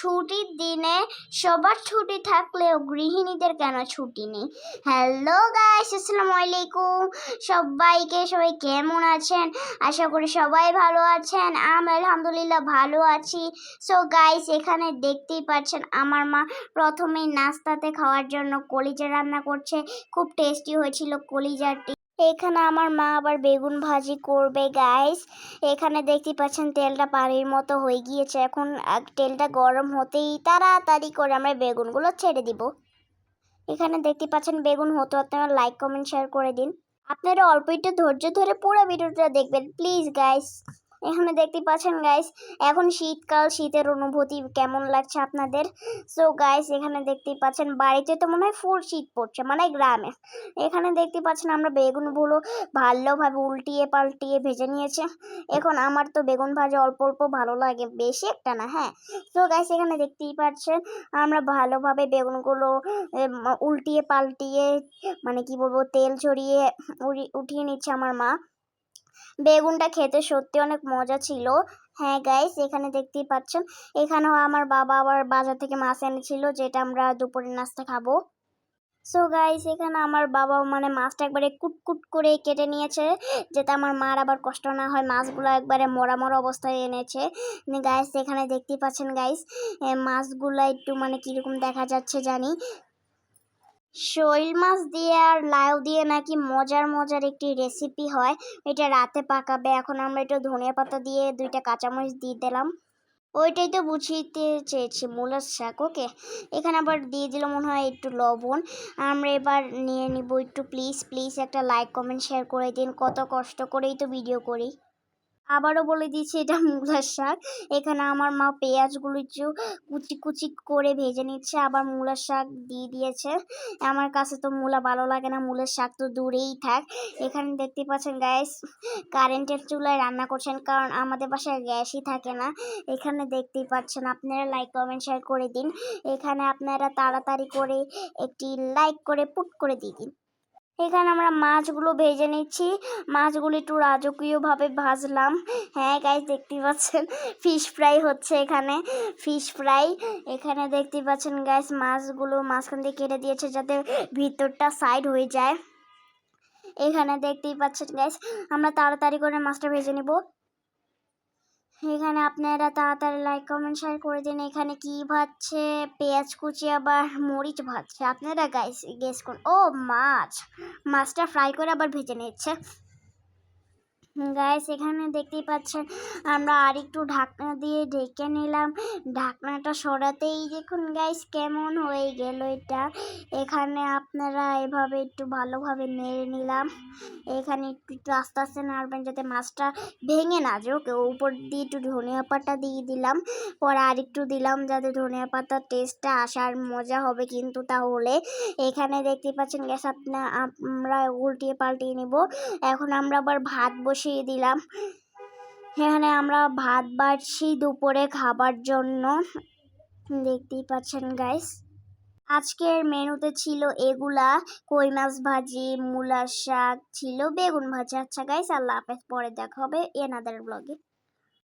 ছুটির দিনে সবার ছুটি থাকলেও গৃহিণীদের কেন ছুটি নেই? হ্যালো গাইস, আসসালামু আলাইকুম। সবাই কেমন আছেন? আশা করি সবাই ভালো আছেন। আমি আলহামদুলিল্লাহ ভালো আছি। সো গাইস, এখানে দেখতেই পাচ্ছেন আমার মা প্রথমেই নাস্তাতে খাওয়ার জন্য কলিজা রান্না করছে। খুব টেস্টি হয়েছিল কলিজাটি। এখানে আমার মা আবার বেগুন ভাজি করবে গাইস। এখানে দেখতে পাচ্ছেন তেলটা পানির মতো হয়ে গিয়েছে। এখন তেলটা গরম হতেই তাড়াতাড়ি করে আমরা বেগুনগুলো ছেড়ে দিব। এখানে দেখতে পাচ্ছেন বেগুন হতে আপনারা লাইক কমেন্ট শেয়ার করে দিন। আপনারা অল্প একটু ধৈর্য ধরে পুরো ভিডিওটা দেখবেন প্লিজ গাইস। এখানে দেখতে পাচ্ছেন গাইস, এখন শীতকাল, শীতের অনুভূতি কেমন লাগছে আপনাদের? সো গাইস, এখানে দেখতে পাচ্ছেন বাড়িতে তো মনে হয় ফুল শীত পড়ছে, মানে গ্রামে। এখানে দেখতে পাচ্ছেন আমরা বেগুনগুলো ভালোভাবে উল্টিয়ে পাল্টিয়ে ভেজে নিয়েছে। এখন আমার তো বেগুন ভাজা অল্প অল্প ভালো লাগে, বেশি একটা না। হ্যাঁ, সো গাইস, এখানে দেখতেই পাচ্ছেন আমরা ভালোভাবে বেগুনগুলো উল্টিয়ে পাল্টিয়ে, মানে কি বলবো, তেল ছড়িয়ে উঠিয়ে নিচ্ছে আমার মা। বেগুনটা খেতে সত্যি অনেক মজা ছিল। হ্যাঁ গাইস, এখানে দেখতেই পাচ্ছেন এখানেও আমার বাবা আবার বাজার থেকে মাছ এনেছিল, যেটা আমরা দুপুরের নাস্তা খাবো। সো গাইস, এখানে আমার বাবা মানে মাছটা একবারে কুটকুট করে কেটে নিয়েছে, যাতে আমার মার আবার কষ্ট না হয়। মাছগুলো একবারে মরা মরা অবস্থায় এনেছে গাইস। এখানে দেখতেই পাচ্ছেন গাইস, মাছগুলো একটু মানে কিরকম দেখা যাচ্ছে জানি। শৈল মাছ দিয়ে আর লাউ দিয়ে নাকি মজার একটি রেসিপি হয়, এটা রাতে পাকাবে। এখন আমরা একটু ধনিয়া পাতা দিয়ে 2টা কাঁচামরিচ দিয়ে দিলাম। ওইটাই তো বুঝিতে চেয়েছি, মূলার শাক। ওকে, এখানে আবার দিয়ে দিল মনে হয় একটু লবণ। আমরা এবার নিয়ে নিব একটু। প্লিজ একটা লাইক কমেন্ট শেয়ার করে দিন, কত কষ্ট করেই তো ভিডিও করি। আবারও বলে দিচ্ছি, এটা মূলার শাক। এখানে আমার মা পেঁয়াজগুলো একটু কুচি কুচি করে ভেজে নিচ্ছে, আবার মূলার শাক দিয়ে দিয়েছে। আমার কাছে তো মূলা ভালো লাগে না, মূলার শাক তো দূরেই থাক। এখানে দেখতে পাচ্ছেন গ্যাস, কারেন্টের চুলায় রান্না করছেন, কারণ আমাদের বাসায় গ্যাসই থাকে না। এখানে দেখতেই পাচ্ছেন, আপনারা লাইক কমেন্ট শেয়ার করে দিন। এখানে আপনারা তাড়াতাড়ি করে একটি লাইক করে পুট করে দিয়ে দিন। এখানে আমরা মাছগুলো ভেজে নিচ্ছি। মাছগুলো একটু রাজকীয়ভাবে ভাজলাম। হ্যাঁ গাইস, দেখতে পাচ্ছেন ফিশ ফ্রাই হচ্ছে এখানে, ফিশ ফ্রাই। এখানে দেখতে পাচ্ছেন গাইস, মাছগুলো মাঝখান দিয়ে কেটে দিয়েছে যাতে ভিতরটা সাইড হয়ে যায়। এখানে দেখতেই পাচ্ছেন গাইস, আমরা তাড়াতাড়ি করে মাছটা ভেজে নেব। এখানে আপনারা তাড়াতাড়ি লাইক কমেন্ট শেয়ার করে দিন। এখানে কি ভাজছে? পেঁয়াজ কুচি আবার মরিচ ভাজছে। আপনারা গাইস গেস করুন। ও মাছটা ফ্রাই করে আবার ভেজে নিচ্ছে গাইস। এখানে দেখতেই পাচ্ছেন আমরা আরেকটু ঢাকনা দিয়ে ঢেকে নিলাম। ঢাকনাটা সরাতেই দেখুন গাইস কেমন হয়ে গেল এটা। এখানে আপনারা এভাবে একটু ভালোভাবে নেড়ে নিলাম। এখানে একটু আস্তে আস্তে নাড়বেন যাতে মাছটা ভেঙে না যায়। ওকে, উপর দিয়ে একটু ধনিয়া পাতা দিয়ে দিলাম, পরে আরেকটু দিলাম যাতে ধনিয়া পাতার টেস্টটা আসার মজা হবে কিন্তু তাহলে। এখানে দেখতে পাচ্ছেন গ্যাস, আমরা উল্টিয়ে পাল্টিয়ে নিব। এখন আমরা আবার ভাত বসিয়ে দিলাম। এখানে আমরা ভাত বাড়ছি দুপুরে খাবার জন্য, দেখতেই পাচ্ছেন গাইস। আজকের মেনুতে ছিল এগুলা: কই মাছ ভাজি, মূলার শাক ছিল, বেগুন ভাজি। আচ্ছা গাইস, আল্লাহ হাফেজ, পরে দেখা হবে এনাদার ব্লগে।